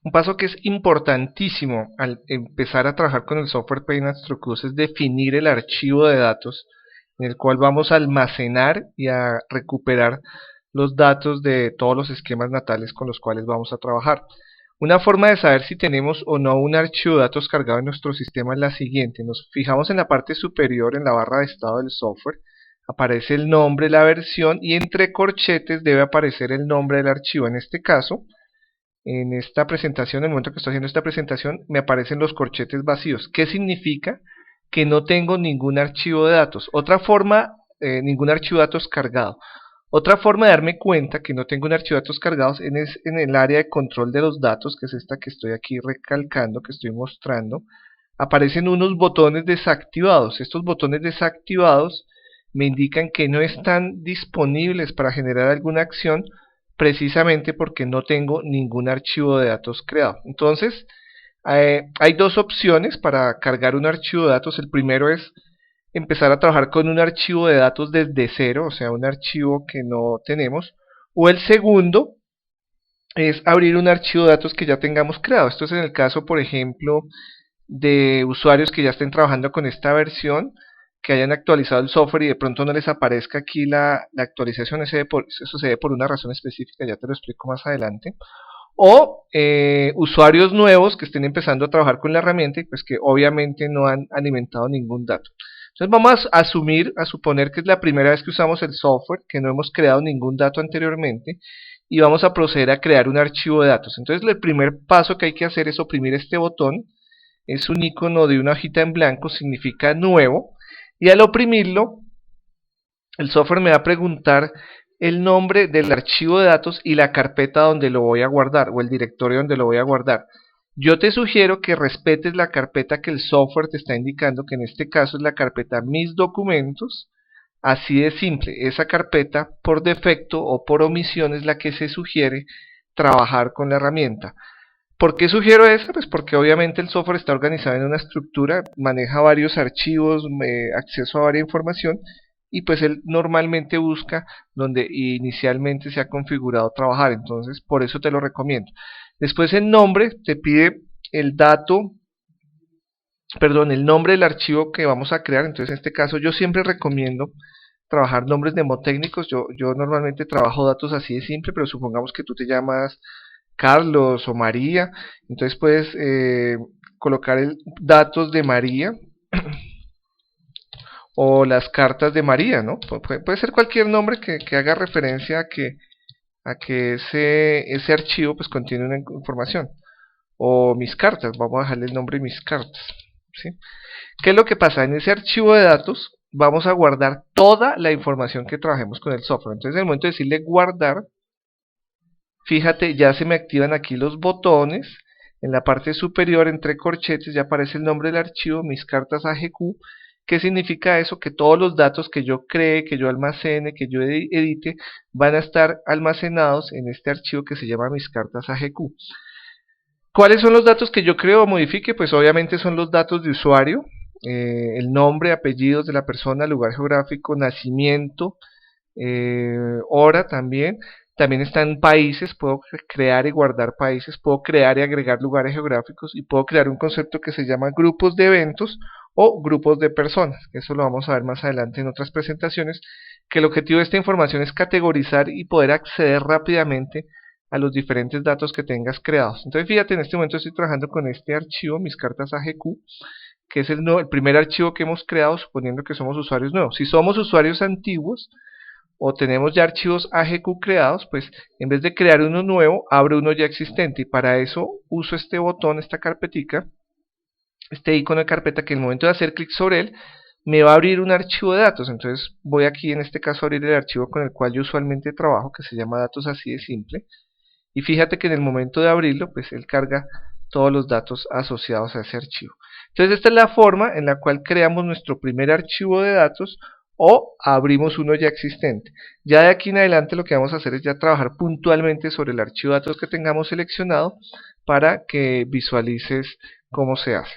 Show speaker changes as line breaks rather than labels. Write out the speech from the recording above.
Un paso que es importantísimo al empezar a trabajar con el software Paint&Structures es definir el archivo de datos en el cual vamos a almacenar y a recuperar los datos de todos los esquemas natales con los cuales vamos a trabajar. Una forma de saber si tenemos o no un archivo de datos cargado en nuestro sistema es la siguiente. Nos fijamos en la parte superior, en la barra de estado del software, aparece el nombre, la versión y entre corchetes debe aparecer el nombre del archivo. En este caso, en esta presentación, en el momento que estoy haciendo esta presentación, me aparecen los corchetes vacíos. ¿Qué significa? Que no tengo ningún archivo de datos. Otra forma, ningún archivo de datos cargado. Otra forma de darme cuenta que no tengo un archivo de datos cargados es en el área de control de los datos, que es esta que estoy aquí recalcando, que estoy mostrando. Aparecen unos botones desactivados. Estos botones desactivados me indican que no están disponibles para generar alguna acción, precisamente porque no tengo ningún archivo de datos creado. Entonces, hay dos opciones para cargar un archivo de datos. El primero es empezar a trabajar con un archivo de datos desde cero, o sea, un archivo que no tenemos. O el segundo es abrir un archivo de datos que ya tengamos creado. Esto es en el caso, por ejemplo, de usuarios que ya estén trabajando con esta versión, que hayan actualizado el software y de pronto no les aparezca aquí la actualización. Eso se debe por una razón específica, ya te lo explico más adelante. O usuarios nuevos que estén empezando a trabajar con la herramienta y pues que obviamente no han alimentado ningún dato. Entonces vamos a suponer que es la primera vez que usamos el software, que no hemos creado ningún dato anteriormente y vamos a proceder a crear un archivo de datos. Entonces el primer paso que hay que hacer es oprimir este botón. Es un icono de una hojita en blanco, significa nuevo, y al oprimirlo el software me va a preguntar el nombre del archivo de datos y la carpeta donde lo voy a guardar o el directorio donde lo voy a guardar. Yo te sugiero que respetes la carpeta que el software te está indicando, que en este caso es la carpeta Mis documentos. Así de simple, esa carpeta por defecto o por omisión es la que se sugiere trabajar con la herramienta. ¿Por qué sugiero esa? Pues porque obviamente el software está organizado en una estructura, maneja varios archivos, acceso a varias información, y pues él normalmente busca donde inicialmente se ha configurado trabajar. Entonces por eso te lo recomiendo. Después el nombre te pide el el nombre del archivo que vamos a crear. Entonces en este caso yo siempre recomiendo trabajar nombres mnemotécnicos. Yo normalmente trabajo datos así de simple, pero supongamos que tú te llamas Carlos o María, entonces puedes colocar datos de María o las cartas de María, ¿no? Puede ser cualquier nombre que haga referencia a que ese archivo pues contiene una información. O mis cartas, vamos a dejarle el nombre de mis cartas, ¿sí? ¿Qué es lo que pasa? En ese archivo de datos vamos a guardar toda la información que trabajemos con el software. Entonces en el momento de decirle guardar, fíjate, ya se me activan aquí los botones. En la parte superior, entre corchetes, ya aparece el nombre del archivo, mis cartas AGQ. ¿Qué significa eso? Que todos los datos que yo cree, que yo almacene, que yo edite, van a estar almacenados en este archivo que se llama mis cartas AGQ. ¿Cuáles son los datos que yo creo o modifique? Pues obviamente son los datos de usuario, el nombre, apellidos de la persona, lugar geográfico, nacimiento, hora también. También están países, puedo crear y guardar países, puedo crear y agregar lugares geográficos y puedo crear un concepto que se llama grupos de eventos o grupos de personas. Eso lo vamos a ver más adelante en otras presentaciones, que el objetivo de esta información es categorizar y poder acceder rápidamente a los diferentes datos que tengas creados. Entonces fíjate, en este momento estoy trabajando con este archivo, mis cartas AGQ, que es el primer archivo que hemos creado suponiendo que somos usuarios nuevos. Si somos usuarios antiguos, o tenemos ya archivos AGQ creados, pues en vez de crear uno nuevo, abro uno ya existente, y para eso uso este botón, esta carpetica, este icono de carpeta, que en el momento de hacer clic sobre él, me va a abrir un archivo de datos. Entonces voy aquí en este caso a abrir el archivo con el cual yo usualmente trabajo, que se llama datos así de simple, y fíjate que en el momento de abrirlo, pues él carga todos los datos asociados a ese archivo. Entonces esta es la forma en la cual creamos nuestro primer archivo de datos, o abrimos uno ya existente. Ya de aquí en adelante lo que vamos a hacer es ya trabajar puntualmente sobre el archivo de datos que tengamos seleccionado para que visualices cómo se hace.